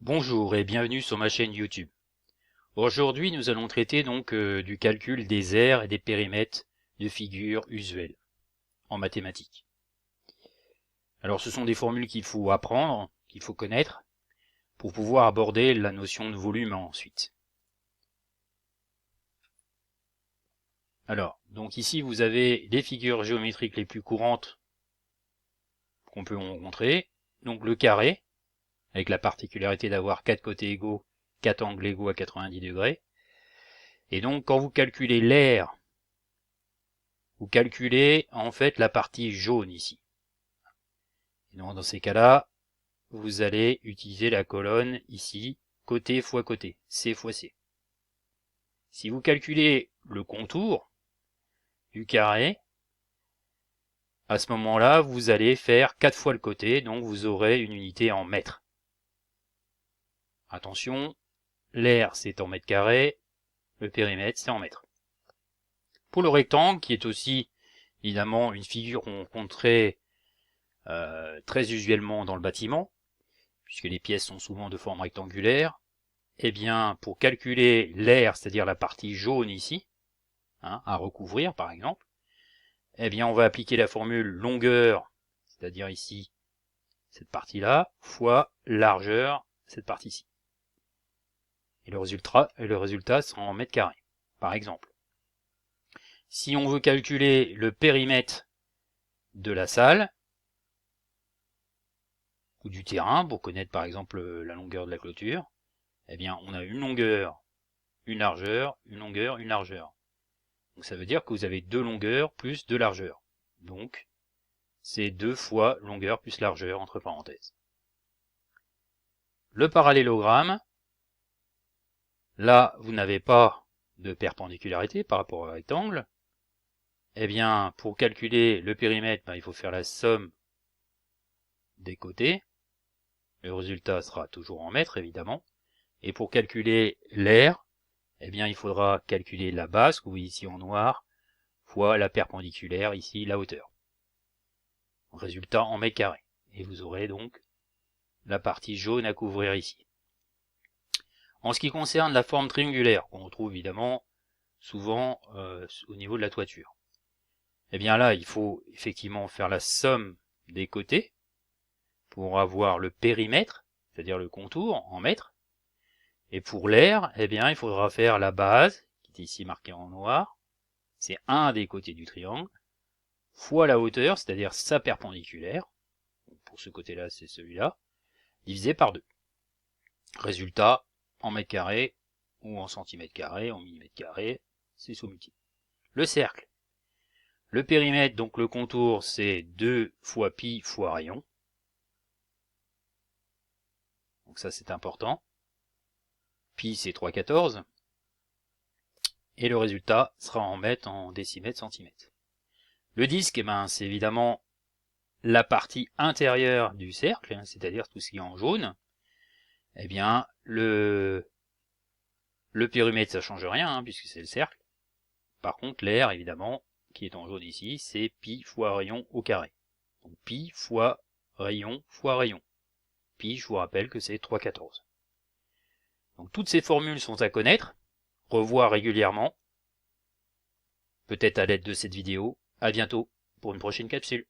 Bonjour et bienvenue sur ma chaîne YouTube. Aujourd'hui, nous allons traiter donc du calcul des aires et des périmètres de figures usuelles en mathématiques. Alors ce sont des formules qu'il faut apprendre, qu'il faut connaître, pour pouvoir aborder la notion de volume ensuite. Alors, donc ici vous avez les figures géométriques les plus courantes qu'on peut rencontrer. Donc le carré, avec la particularité d'avoir 4 côtés égaux, 4 angles égaux à 90 degrés. Et donc quand vous calculez l'aire, vous calculez en fait la partie jaune ici. Et donc dans ces cas-là, vous allez utiliser la colonne ici, côté fois côté, C fois C. Si vous calculez le contour du carré, à ce moment-là, vous allez faire 4 fois le côté, donc vous aurez une unité en mètres. Attention, l'aire c'est en mètres carrés, le périmètre c'est en mètres. Pour le rectangle, qui est aussi évidemment une figure qu'on rencontrait très usuellement dans le bâtiment, puisque les pièces sont souvent de forme rectangulaire, eh bien, pour calculer l'aire, c'est-à-dire la partie jaune ici, à recouvrir par exemple, eh bien, on va appliquer la formule longueur, c'est-à-dire ici, cette partie-là, fois largeur, cette partie-ci. Et le résultat sera en mètres carrés, par exemple. Si on veut calculer le périmètre de la salle, ou du terrain, pour connaître par exemple la longueur de la clôture, eh bien, on a une longueur, une largeur, une longueur, une largeur. Donc ça veut dire que vous avez deux longueurs plus deux largeurs. Donc, c'est 2 fois longueur plus largeur entre parenthèses. Le parallélogramme, là, vous n'avez pas de perpendicularité par rapport au rectangle. Eh bien, pour calculer le périmètre, il faut faire la somme des côtés. Le résultat sera toujours en mètres, évidemment. Et pour calculer l'aire, eh bien, il faudra calculer la base, que vous voyez ici en noir, fois la perpendiculaire, ici, la hauteur. Résultat en mètres carrés. Et vous aurez donc la partie jaune à couvrir ici. En ce qui concerne la forme triangulaire, qu'on retrouve évidemment souvent au niveau de la toiture, eh bien là, il faut effectivement faire la somme des côtés pour avoir le périmètre, c'est-à-dire le contour en mètres. Et pour l'aire, eh bien, il faudra faire la base, qui est ici marquée en noir, c'est un des côtés du triangle, fois la hauteur, c'est-à-dire sa perpendiculaire, pour ce côté-là, c'est celui-là, divisé par 2. Résultat, en mètres carrés, ou en centimètres carrés, en millimètres carrés, c'est sous multiple. Le cercle. Le périmètre, donc le contour, c'est 2 fois pi fois rayon. Donc ça, c'est important. Pi, c'est 3,14. Et le résultat sera en mètres, en décimètres, centimètres. Le disque, c'est évidemment la partie intérieure du cercle, c'est-à-dire tout ce qui est en jaune. Eh bien, le périmètre, ça change rien, puisque c'est le cercle. Par contre, l'aire, évidemment, qui est en jaune ici, c'est pi fois rayon au carré. Donc pi fois rayon fois rayon. Pi, je vous rappelle que c'est 3,14. Donc toutes ces formules sont à connaître, revoir régulièrement, peut-être à l'aide de cette vidéo. À bientôt pour une prochaine capsule.